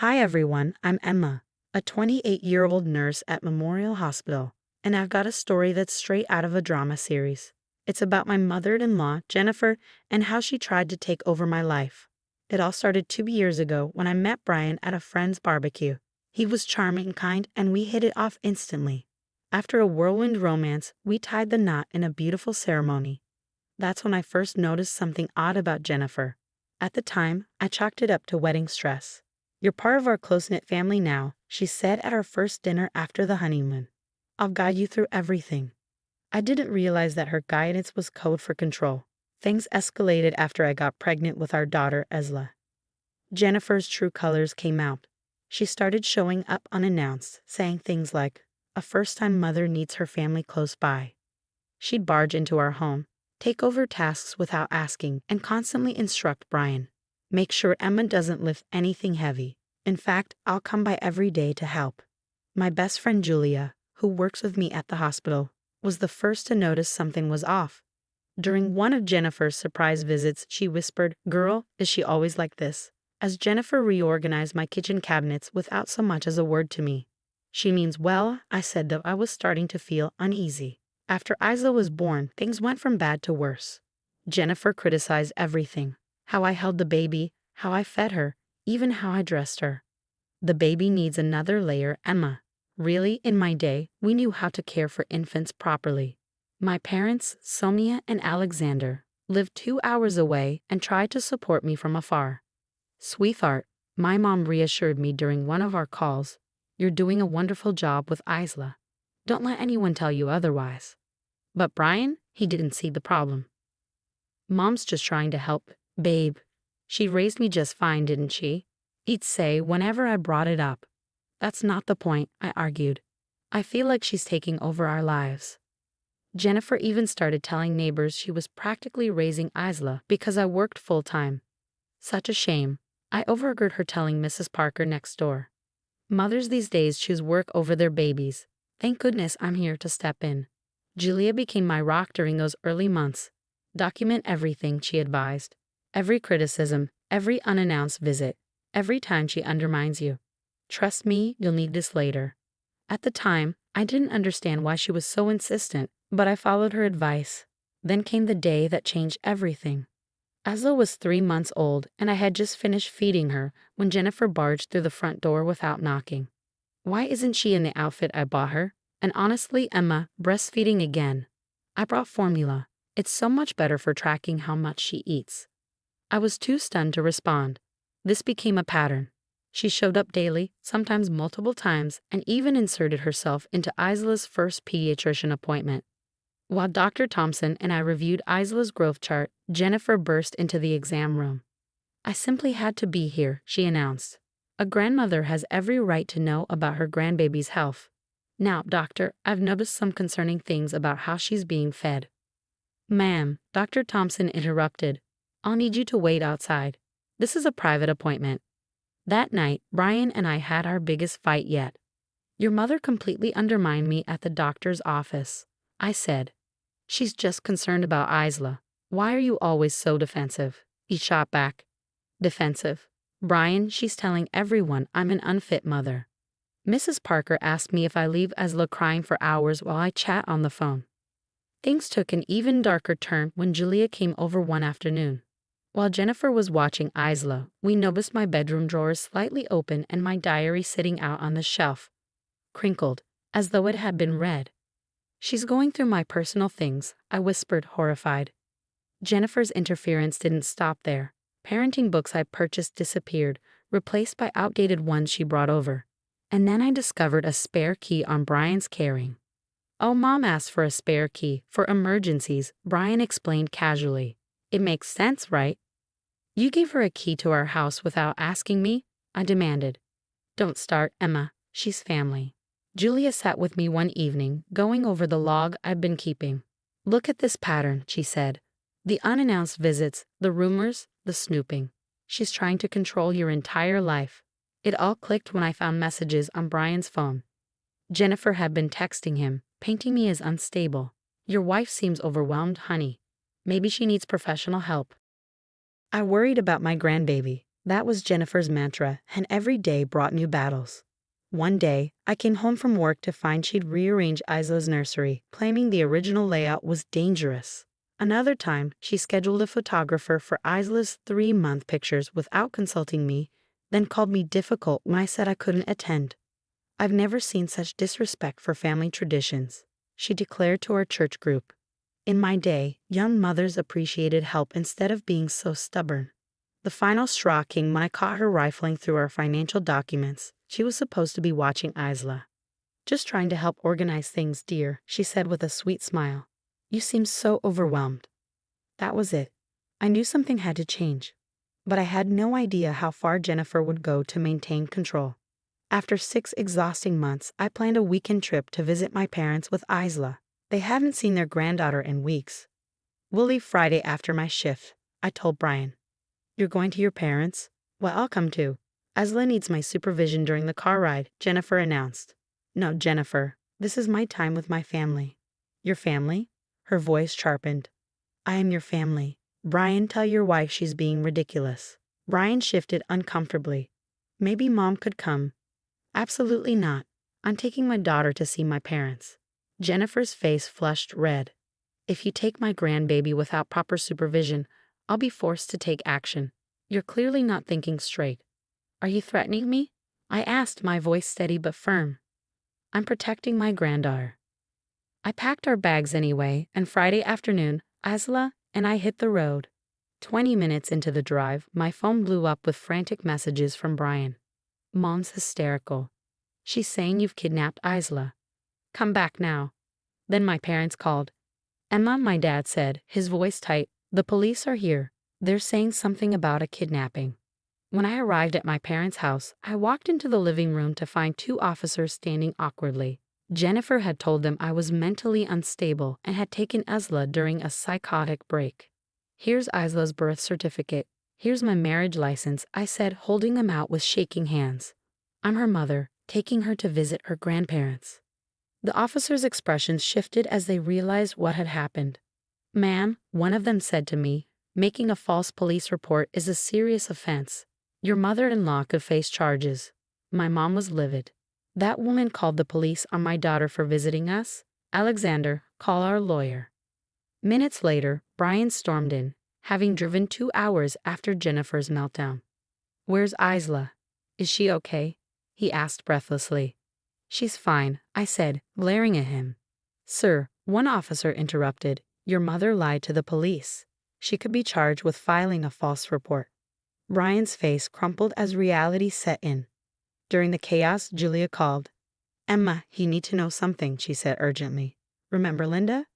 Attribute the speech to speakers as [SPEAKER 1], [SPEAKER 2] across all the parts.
[SPEAKER 1] Hi everyone, I'm Emma, a 28-year-old nurse at Memorial Hospital, and I've got a story that's straight out of a drama series. It's about my mother-in-law, Jennifer, and how she tried to take over my life. It all started 2 years ago when I met Brian at a friend's barbecue. He was charming, kind, and we hit it off instantly. After a whirlwind romance, we tied the knot in a beautiful ceremony. That's when I first noticed something odd about Jennifer. At the time, I chalked it up to wedding stress. "You're part of our close-knit family now," she said at our first dinner after the honeymoon. "I'll guide you through everything." I didn't realize that her guidance was code for control. Things escalated after I got pregnant with our daughter, Esla. Jennifer's true colors came out. She started showing up unannounced, saying things like, "A first-time mother needs her family close by." She'd barge into our home, take over tasks without asking, and constantly instruct Brian. "Make sure Emma doesn't lift anything heavy. In fact, I'll come by every day to help." My best friend Julia, who works with me at the hospital, was the first to notice something was off. During one of Jennifer's surprise visits, she whispered, "Girl, is she always like this?" as Jennifer reorganized my kitchen cabinets without so much as a word to me. "She means well," I said, though I was starting to feel uneasy. After Isla was born, things went from bad to worse. Jennifer criticized everything. How I held the baby, how I fed her, even how I dressed her. "The baby needs another layer, Emma." Really, in my day, we knew how to care for infants properly. My parents, Sonia and Alexander, lived 2 hours away and tried to support me from afar. "Sweetheart," my mom reassured me during one of our calls, "you're doing a wonderful job with Isla. Don't let anyone tell you otherwise." But Brian, he didn't see the problem. "Mom's just trying to help, babe. She raised me just fine, didn't she?" he'd say whenever I brought it up. "That's not the point," I argued. "I feel like she's taking over our lives." Jennifer even started telling neighbors she was practically raising Isla because I worked full-time. Such a shame. I overheard her telling Mrs. Parker next door. "Mothers these days choose work over their babies. Thank goodness I'm here to step in." Julia became my rock during those early months. "Document everything," she advised. "Every criticism, every unannounced visit, every time she undermines you. Trust me, you'll need this later." At the time, I didn't understand why she was so insistent, but I followed her advice. Then came the day that changed everything. Asla was 3 months old, and I had just finished feeding her when Jennifer barged through the front door without knocking. Why isn't she in the outfit I bought her? And honestly, Emma, breastfeeding again. I brought formula. It's so much better for tracking how much she eats. I was too stunned to respond. This became a pattern. She showed up daily, sometimes multiple times, and even inserted herself into Isla's first pediatrician appointment. While Dr. Thompson and I reviewed Isla's growth chart, Jennifer burst into the exam room. "I simply had to be here," she announced. "A grandmother has every right to know about her grandbaby's health. Now, doctor, I've noticed some concerning things about how she's being fed." "Ma'am," Dr. Thompson interrupted, "I'll need you to wait outside. This is a private appointment." That night, Brian and I had our biggest fight yet. "Your mother completely undermined me at the doctor's office," I said. "She's just concerned about Isla. Why are you always so defensive?" He shot back. "Defensive? Brian, she's telling everyone I'm an unfit mother. Mrs. Parker asked me if I leave Isla crying for hours while I chat on the phone." Things took an even darker turn when Julia came over one afternoon. While Jennifer was watching Isla, we noticed my bedroom drawers slightly open and my diary sitting out on the shelf, crinkled, as though it had been read. "She's going through my personal things," I whispered, horrified. Jennifer's interference didn't stop there. Parenting books I purchased disappeared, replaced by outdated ones she brought over. And then I discovered a spare key on Brian's carrying. "Oh, Mom asked for a spare key for emergencies," Brian explained casually. "It makes sense, right?" "You gave her a key to our house without asking me?" I demanded. "Don't start, Emma. She's family." Julia sat with me one evening, going over the log I'd been keeping. "Look at this pattern," she said. "The unannounced visits, the rumors, the snooping. She's trying to control your entire life." It all clicked when I found messages on Brian's phone. Jennifer had been texting him, painting me as unstable. "Your wife seems overwhelmed, honey. Maybe she needs professional help." I worried about my grandbaby. That was Jennifer's mantra, and every day brought new battles. One day, I came home from work to find she'd rearranged Isla's nursery, claiming the original layout was dangerous. Another time, she scheduled a photographer for Isla's 3-month pictures without consulting me, then called me difficult when I said I couldn't attend. I've never seen such disrespect for family traditions, she declared to our church group. In my day, young mothers appreciated help instead of being so stubborn. The final straw came when I caught her rifling through our financial documents. She was supposed to be watching Isla. "Just trying to help organize things, dear," she said with a sweet smile. "You seem so overwhelmed." That was it. I knew something had to change, but I had no idea how far Jennifer would go to maintain control. After 6 exhausting months, I planned a weekend trip to visit my parents with Isla. They haven't seen their granddaughter in weeks. "We'll leave Friday after my shift," I told Brian. "You're going to your parents?" "Well, I'll come too. Isla needs my supervision during the car ride," Jennifer announced. "No, Jennifer, this is my time with my family." "Your family?" Her voice sharpened. "I am your family. Brian, tell your wife she's being ridiculous." Brian shifted uncomfortably. "Maybe Mom could come." "Absolutely not. I'm taking my daughter to see my parents." Jennifer's face flushed red. "If you take my grandbaby without proper supervision, I'll be forced to take action. You're clearly not thinking straight." "Are you threatening me?" I asked, my voice steady but firm. "I'm protecting my granddaughter." I packed our bags anyway, and Friday afternoon, Isla and I hit the road. 20 minutes into the drive, my phone blew up with frantic messages from Brian. "Mom's hysterical. She's saying you've kidnapped Isla. Come back now." Then my parents called. "Emma," my dad said, his voice tight, "the police are here. They're saying something about a kidnapping." When I arrived at my parents' house, I walked into the living room to find 2 officers standing awkwardly. Jennifer had told them I was mentally unstable and had taken Isla during a psychotic break. "Here's Isla's birth certificate. Here's my marriage license," I said, holding them out with shaking hands. "I'm her mother, taking her to visit her grandparents." The officers' expressions shifted as they realized what had happened. "Ma'am," one of them said to me, "making a false police report is a serious offense. Your mother-in-law could face charges." My mom was livid. "That woman called the police on my daughter for visiting us. Alexander, call our lawyer." Minutes later, Brian stormed in, having driven 2 hours after Jennifer's meltdown. "Where's Isla? Is she okay?" he asked breathlessly. "She's fine," I said, glaring at him. "Sir," one officer interrupted, "your mother lied to the police. She could be charged with filing a false report." Brian's face crumpled as reality set in. During the chaos, Julia called. "Emma, you need to know something," she said urgently. "Remember Linda?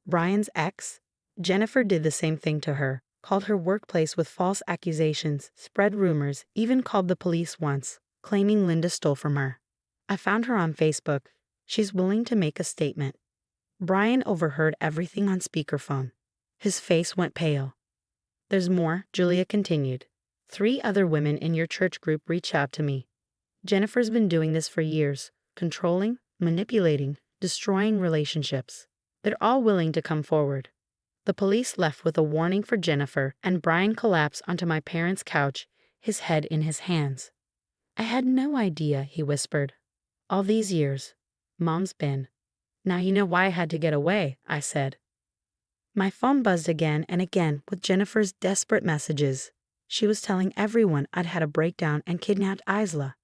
[SPEAKER 1] Brian's ex?" Jennifer did the same thing to her, called her workplace with false accusations, spread rumors, even called the police once, claiming Linda stole from her. "I found her on Facebook. She's willing to make a statement." Brian overheard everything on speakerphone. His face went pale. "There's more," Julia continued. 3 other women in your church group reached out to me. Jennifer's been doing this for years, controlling, manipulating, destroying relationships. They're all willing to come forward." The police left with a warning for Jennifer, and Brian collapsed onto my parents' couch, his head in his hands. "I had no idea," he whispered. "All these years, Mom's been." "Now you know why I had to get away," I said. My phone buzzed again and again with Jennifer's desperate messages. She was telling everyone I'd had a breakdown and kidnapped Isla.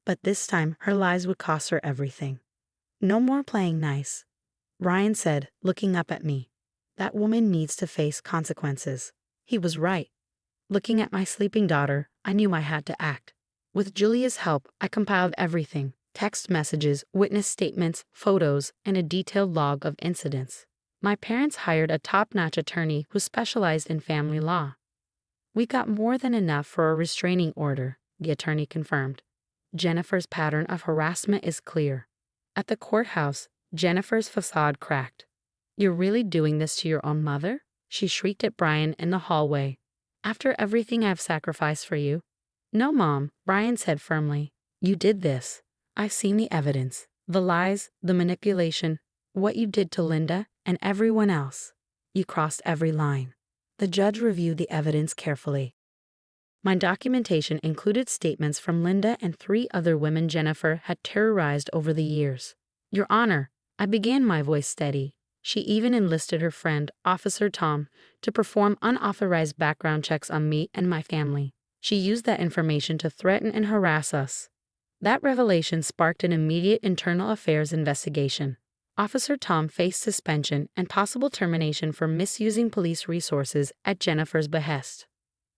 [SPEAKER 1] But this time, her lies would cost her everything. "No more playing nice," Brian said, looking up at me. "That woman needs to face consequences." He was right. Looking at my sleeping daughter, I knew I had to act. With Julia's help, I compiled everything: text messages, witness statements, photos, and a detailed log of incidents. My parents hired a top-notch attorney who specialized in family law. "We got more than enough for a restraining order," the attorney confirmed. "Jennifer's pattern of harassment is clear." At the courthouse, Jennifer's facade cracked. "You're really doing this to your own mother?" she shrieked at Brian in the hallway. "After everything I've sacrificed for you?" "No, Mom," Brian said firmly. "You did this. I've seen the evidence. The lies, the manipulation, what you did to Linda and everyone else. You crossed every line." The judge reviewed the evidence carefully. My documentation included statements from Linda and 3 other women Jennifer had terrorized over the years. Your Honor, I began, my voice steady. She even enlisted her friend, Officer Tom, to perform unauthorized background checks on me and my family. She used that information to threaten and harass us. That revelation sparked an immediate internal affairs investigation. Officer Tom faced suspension and possible termination for misusing police resources at Jennifer's behest.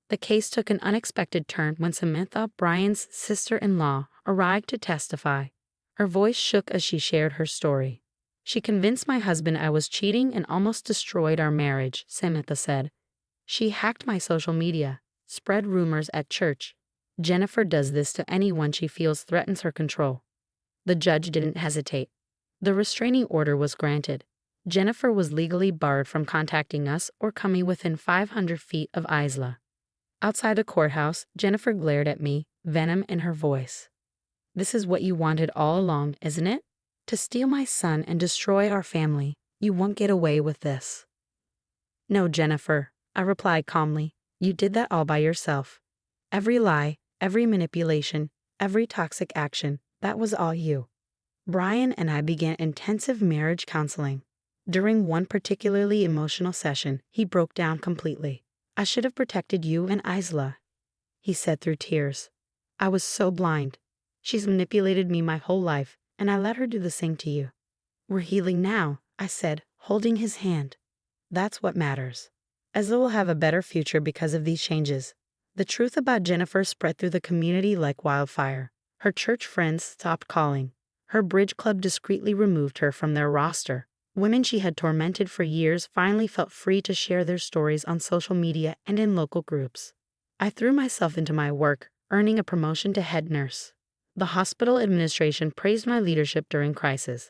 [SPEAKER 1] The case took an unexpected turn when Samantha, Brian's sister-in-law, arrived to testify. Her voice shook as she shared her story. She convinced my husband I was cheating and almost destroyed our marriage, Samantha said. She hacked my social media, spread rumors at church. Jennifer does this to anyone she feels threatens her control. The judge didn't hesitate. The restraining order was granted. Jennifer was legally barred from contacting us or coming within 500 feet of Isla. Outside the courthouse, Jennifer glared at me, venom in her voice. This is what you wanted all along, isn't it? To steal my son and destroy our family. You won't get away with this. No, Jennifer, I replied calmly. You did that all by yourself. Every lie, every manipulation, every toxic action, that was all you. Brian and I began intensive marriage counseling. During one particularly emotional session, he broke down completely. I should have protected you and Isla, he said through tears. I was so blind. She's manipulated me my whole life, and I let her do the same to you. We're healing now, I said, holding his hand. That's what matters. Isla will have a better future because of these changes. The truth about Jennifer spread through the community like wildfire. Her church friends stopped calling. Her bridge club discreetly removed her from their roster. Women she had tormented for years finally felt free to share their stories on social media and in local groups. I threw myself into my work, earning a promotion to head nurse. The hospital administration praised my leadership during crisis.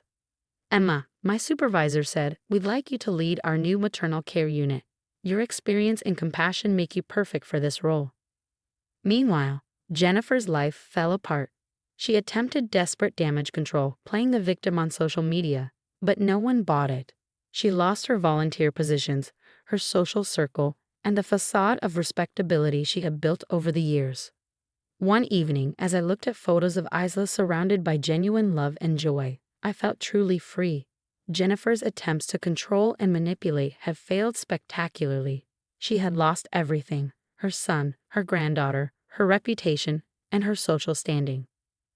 [SPEAKER 1] Emma, my supervisor, said, we'd like you to lead our new maternal care unit. Your experience and compassion make you perfect for this role. Meanwhile, Jennifer's life fell apart. She attempted desperate damage control, playing the victim on social media, but no one bought it. She lost her volunteer positions, her social circle, and the facade of respectability she had built over the years. One evening, as I looked at photos of Isla surrounded by genuine love and joy, I felt truly free. Jennifer's attempts to control and manipulate had failed spectacularly. She had lost everything: her son, her granddaughter, her reputation, and her social standing.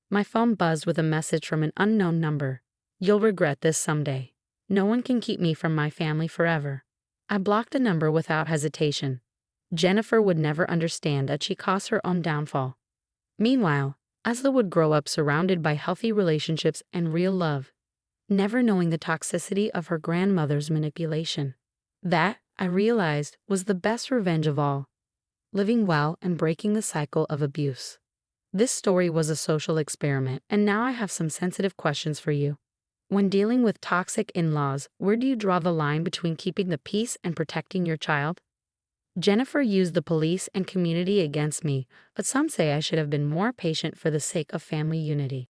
[SPEAKER 1] My phone buzzed with a message from an unknown number. You'll regret this someday. No one can keep me from my family forever. I blocked the number without hesitation. Jennifer would never understand that she caused her own downfall. Meanwhile, Isla would grow up surrounded by healthy relationships and real love, never knowing the toxicity of her grandmother's manipulation. That, I realized, was the best revenge of all: living well and breaking the cycle of abuse. This story was a social experiment, and now I have some sensitive questions for you. When dealing with toxic in-laws, where do you draw the line between keeping the peace and protecting your child? Jennifer used the police and community against me, but some say I should have been more patient for the sake of family unity.